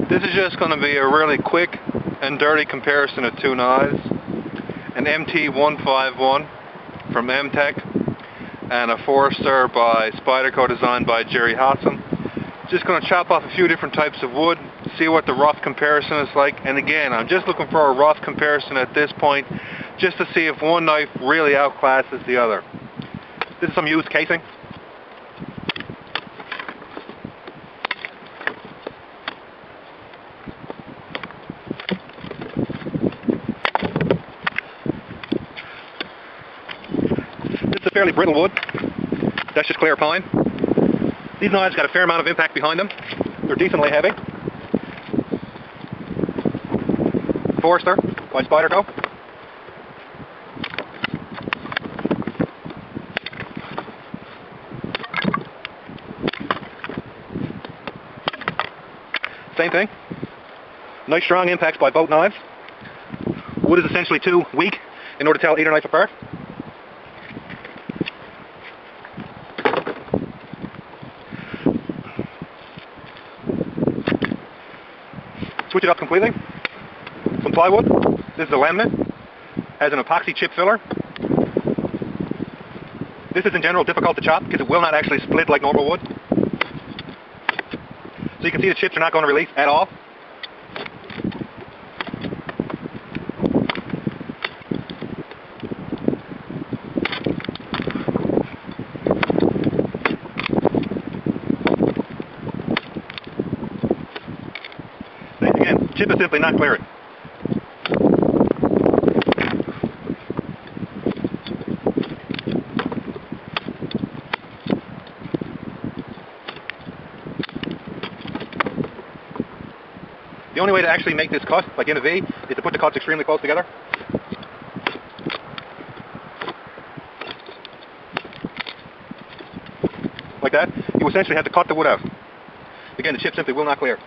This is just going to be a really quick and dirty comparison of two knives. An MT151 from MTech and a Forester by Spyderco designed by Jerry Hossom. Just going to chop off a few different types of wood, see what the rough comparison is like, and again, I'm just looking for a rough comparison at this point just to see if one knife really outclasses the other. This is some used casing. It's a fairly brittle wood. That's just clear pine. These knives got a fair amount of impact behind them. They're decently heavy. Forester by Spyderco. Same thing. Nice strong impacts by both knives. Wood is essentially too weak in order to tell either knife apart. Switch it up completely. Some plywood. This is a laminate. Has an epoxy chip filler. This is in general difficult to chop because it will not actually split like normal wood. So you can see the chips are not going to release at all. Again, chip is simply not clearing. The only way to actually make this cut, like in a V, is to put the cuts extremely close together. Like that. You essentially have to cut the wood out. Again, the chip simply will not clear.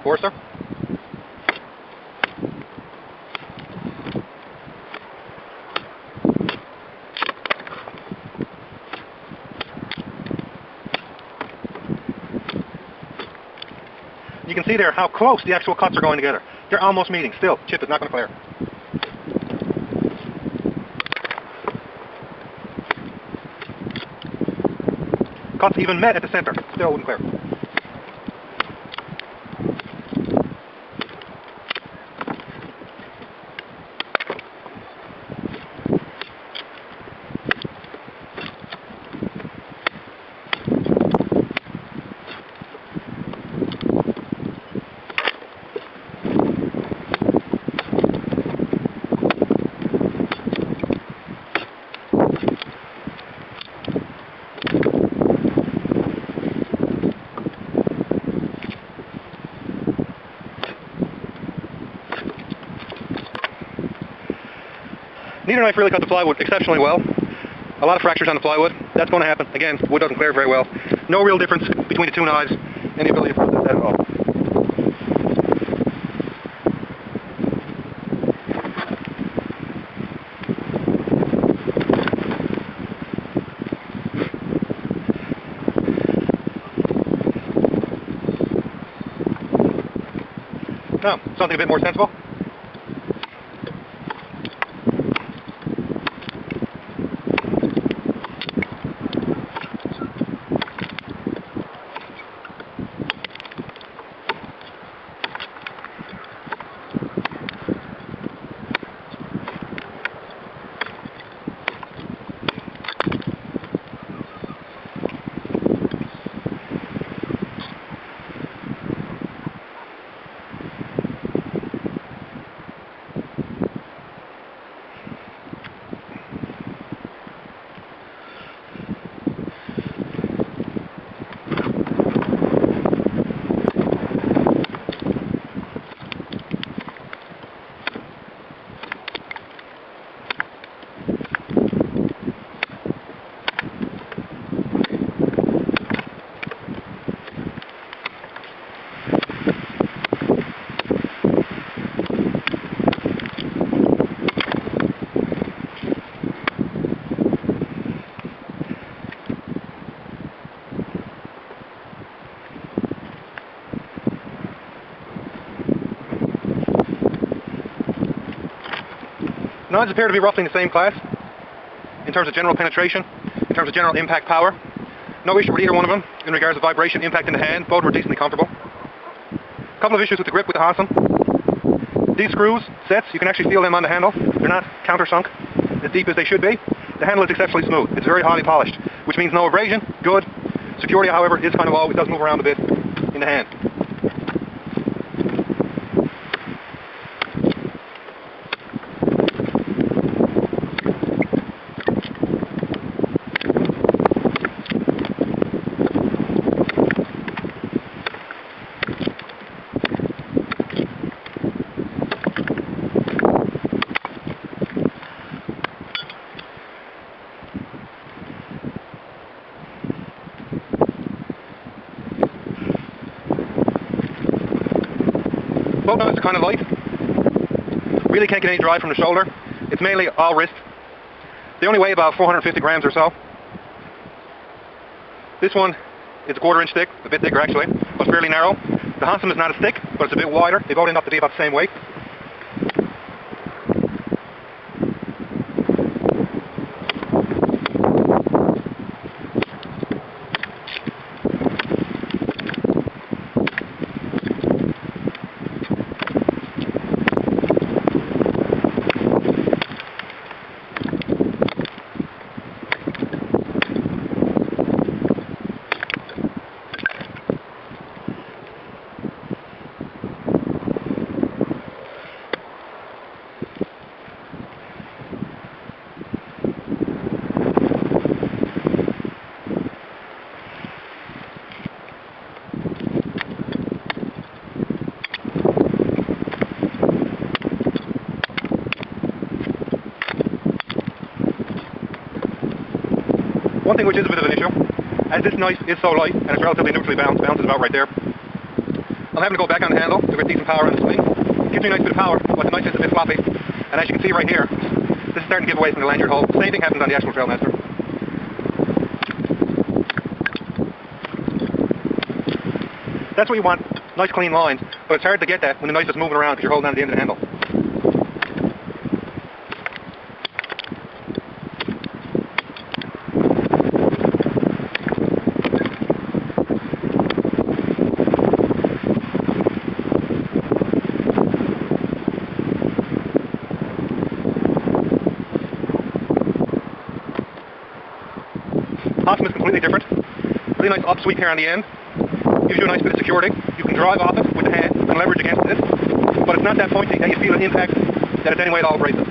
Forester. You can see there how close the actual cuts are going together. They're almost meeting. Still, chip is not going to clear. Cuts even met at the center. Still wouldn't clear. Neither knife really cut the plywood exceptionally well. A lot of fractures on the plywood. That's going to happen. Again, wood doesn't clear very well. No real difference between the two knives. Any ability to process that at all. Now, something a bit more sensible. Knives appear to be roughly in the same class in terms of general penetration, in terms of general impact power. No issue with either one of them in regards to vibration, impact in the hand. Both were decently comfortable. A couple of issues with the grip with the Hossom. These screws, sets, you can actually feel them on the handle. They're not countersunk as deep as they should be. The handle is exceptionally smooth. It's very highly polished, which means no abrasion. Good. Security, however, is kind of low. It does move around a bit in the hand. Both knives are kind of light. Really can't get any drive from the shoulder. It's mainly all wrist. They only weigh about 450 grams or so. This one is a 1/4 inch thick, a bit thicker actually, but fairly narrow. The Hossom is not as thick, but it's a bit wider. They both end up to be about the same weight. One thing which is a bit of an issue, as this knife is so light and it's relatively neutrally balanced, bounces about right there, I'm having to go back on the handle to get decent power on the swing. It gives me a nice bit of power, but the knife is a bit floppy, and as you can see right here, this is starting to give away from the lanyard hole. Same thing happens on the actual Trailmaster. That's what you want, nice clean lines, but it's hard to get that when the knife is moving around because you're holding on to the end of the handle. Hossom is completely different. Really nice upsweep here on the end. Gives you a nice bit of security. You can drive off it with the hand and leverage against this, but it's not that pointy that you feel an impact that it's any way at all abrasive.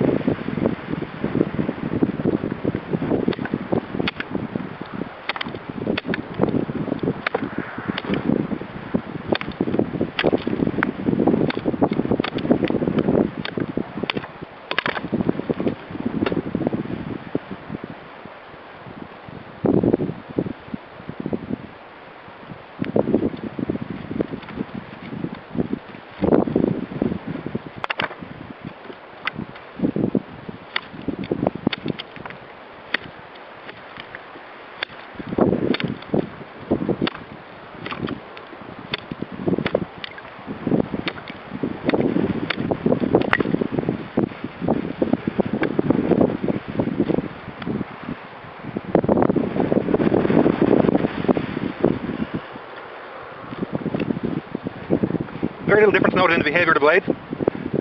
Very little difference noted in the behavior of the blades.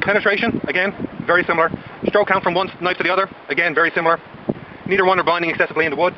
Penetration, again, very similar. Stroke count from one knife to the other, again, very similar. Neither one are binding excessively into wood.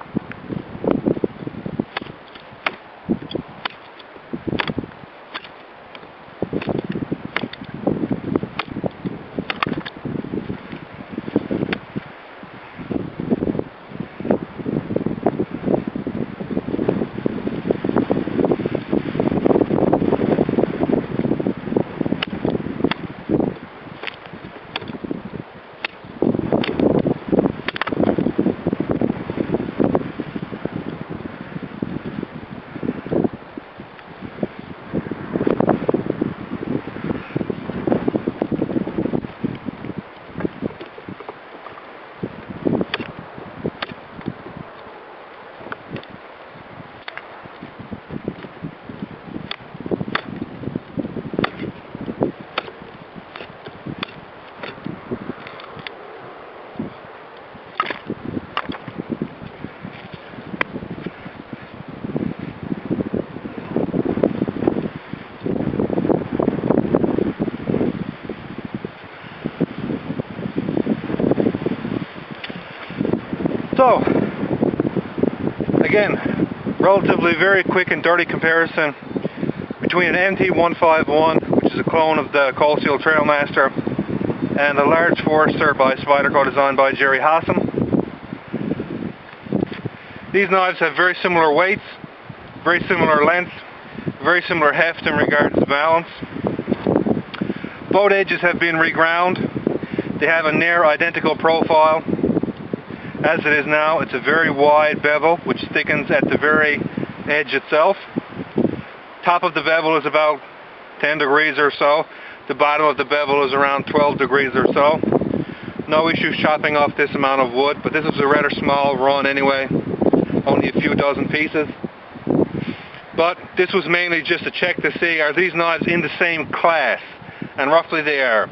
So, again, relatively very quick and dirty comparison between an MT151, which is a clone of the Cold Steel Trailmaster, and a large Forester by Spyderco designed by Jerry Hossom. These knives have very similar weights, very similar lengths, very similar heft in regards to balance. Both edges have been reground. They have a near identical profile. As it is now, it's a very wide bevel which thickens at the very edge itself. Top of the bevel is about 10 degrees or so. The bottom of the bevel is around 12 degrees or so. No issue chopping off this amount of wood, but this is a rather small run anyway, only a few dozen pieces. But this was mainly just to check to see, are these knives in the same class? And roughly they are.